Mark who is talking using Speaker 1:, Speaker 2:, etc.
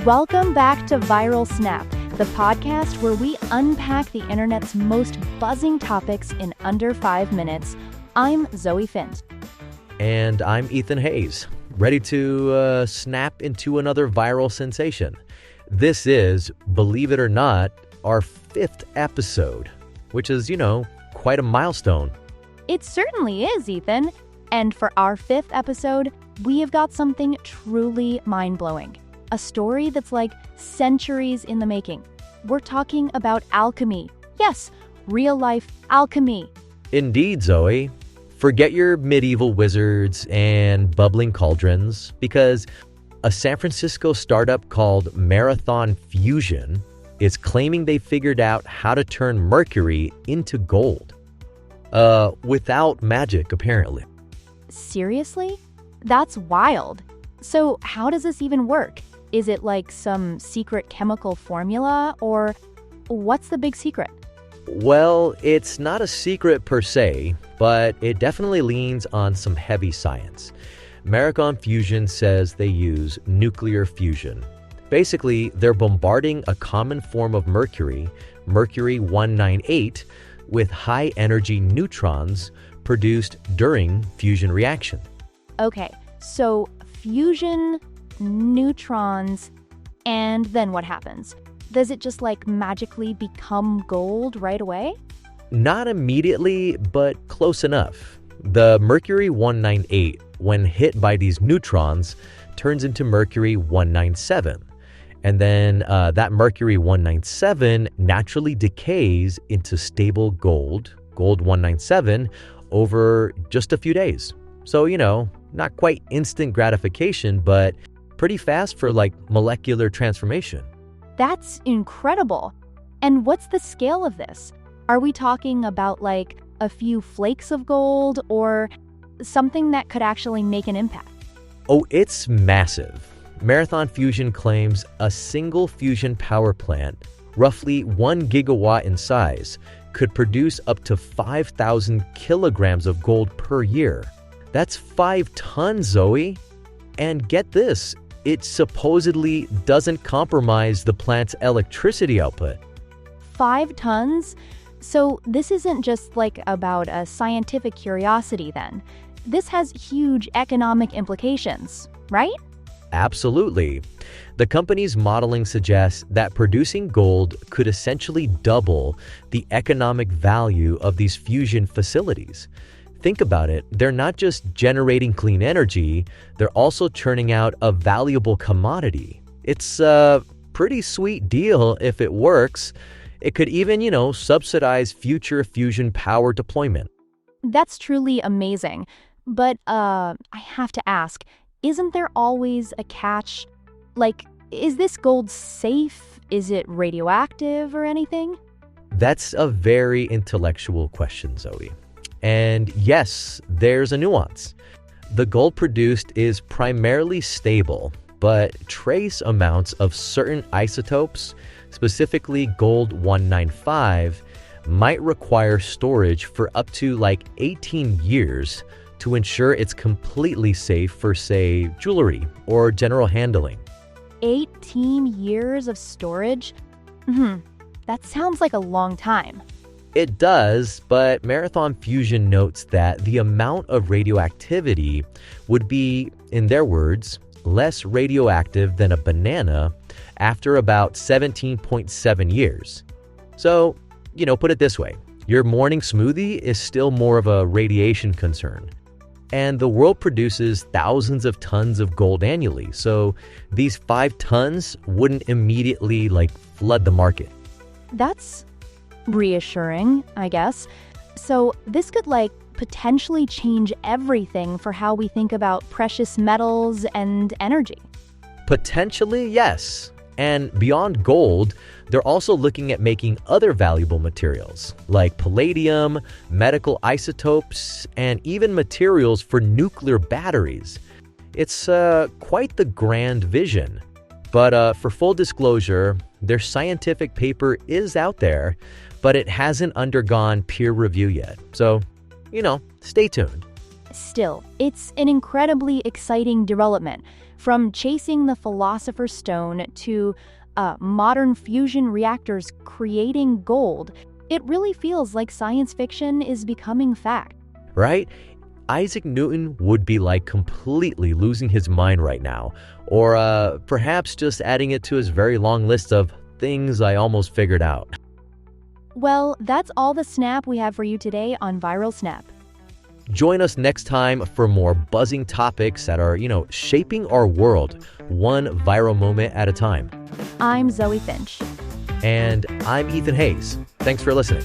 Speaker 1: Welcome back to Viral Snap, the podcast where we unpack the internet's most buzzing topics in under 5 minutes. I'm Zoe Finch.
Speaker 2: And I'm Ethan Haze, ready to snap into another viral sensation. This is, believe it or not, our 5th episode, which is, quite a milestone.
Speaker 1: It certainly is, Ethan. And for our 5th episode, we have got something truly mind-blowing. A story that's like centuries in the making. We're talking about alchemy. Yes, real-life alchemy.
Speaker 2: Indeed, Zoe. Forget your medieval wizards and bubbling cauldrons, because a San Francisco startup called Marathon Fusion is claiming they figured out how to turn mercury into gold. Without magic, apparently.
Speaker 1: Seriously? That's wild. So how does this even work? Is it like some secret chemical formula, or what's the big secret?
Speaker 2: Well, it's not a secret per se, but it definitely leans on some heavy science. Marathon Fusion says they use nuclear fusion. Basically, they're bombarding a common form of mercury, mercury-198, with high-energy neutrons produced during fusion reaction.
Speaker 1: Okay, so fusion, neutrons, and then what happens? Does it just magically become gold right away?
Speaker 2: Not immediately, but close enough. The mercury-198, when hit by these neutrons, turns into mercury-197. And then that mercury-197 naturally decays into stable gold-197, over just a few days. So, not quite instant gratification, but pretty fast for molecular transformation.
Speaker 1: That's incredible. And what's the scale of this? Are we talking about a few flakes of gold, or something that could actually make an impact?
Speaker 2: Oh, it's massive. Marathon Fusion claims a single fusion power plant, roughly 1 gigawatt in size, could produce up to 5,000 kilograms of gold per year. That's 5 tons, Zoe. And get this, it supposedly doesn't compromise the plant's electricity output.
Speaker 1: 5 tons? So this isn't just about a scientific curiosity then. This has huge economic implications, right?
Speaker 2: Absolutely. The company's modeling suggests that producing gold could essentially double the economic value of these fusion facilities. Think about it. They're not just generating clean energy, they're also churning out a valuable commodity. It's a pretty sweet deal if it works. It could even, subsidize future fusion power deployment.
Speaker 1: That's truly amazing. But I have to ask, isn't there always a catch? Is this gold safe? Is it radioactive or anything?
Speaker 2: That's a very intellectual question, Zoe. And yes, there's a nuance. The gold produced is primarily stable, but trace amounts of certain isotopes, specifically gold-195, might require storage for up to 18 years to ensure it's completely safe for, say, jewelry or general handling.
Speaker 1: 18 years of storage? That sounds like a long time.
Speaker 2: It does, but Marathon Fusion notes that the amount of radioactivity would be, in their words, less radioactive than a banana after about 17.7 years. So, put it this way. Your morning smoothie is still more of a radiation concern. And the world produces thousands of tons of gold annually, so these 5 tons wouldn't immediately flood the market.
Speaker 1: That's reassuring, I guess. So this could potentially change everything for how we think about precious metals and energy.
Speaker 2: Potentially, yes. And beyond gold, they're also looking at making other valuable materials like palladium, medical isotopes, and even materials for nuclear batteries. It's quite the grand vision. But for full disclosure, their scientific paper is out there, but it hasn't undergone peer review yet. So, stay tuned.
Speaker 1: Still, it's an incredibly exciting development. From chasing the Philosopher's Stone to modern fusion reactors creating gold, it really feels like science fiction is becoming fact.
Speaker 2: Right? Isaac Newton would be like completely losing his mind right now, or perhaps just adding it to his very long list of things I almost figured out.
Speaker 1: Well, that's all the snap we have for you today on Viral Snap.
Speaker 2: Join us next time for more buzzing topics that are, shaping our world, one viral moment at a time.
Speaker 1: I'm Zoe Finch.
Speaker 2: And I'm Ethan Haze. Thanks for listening.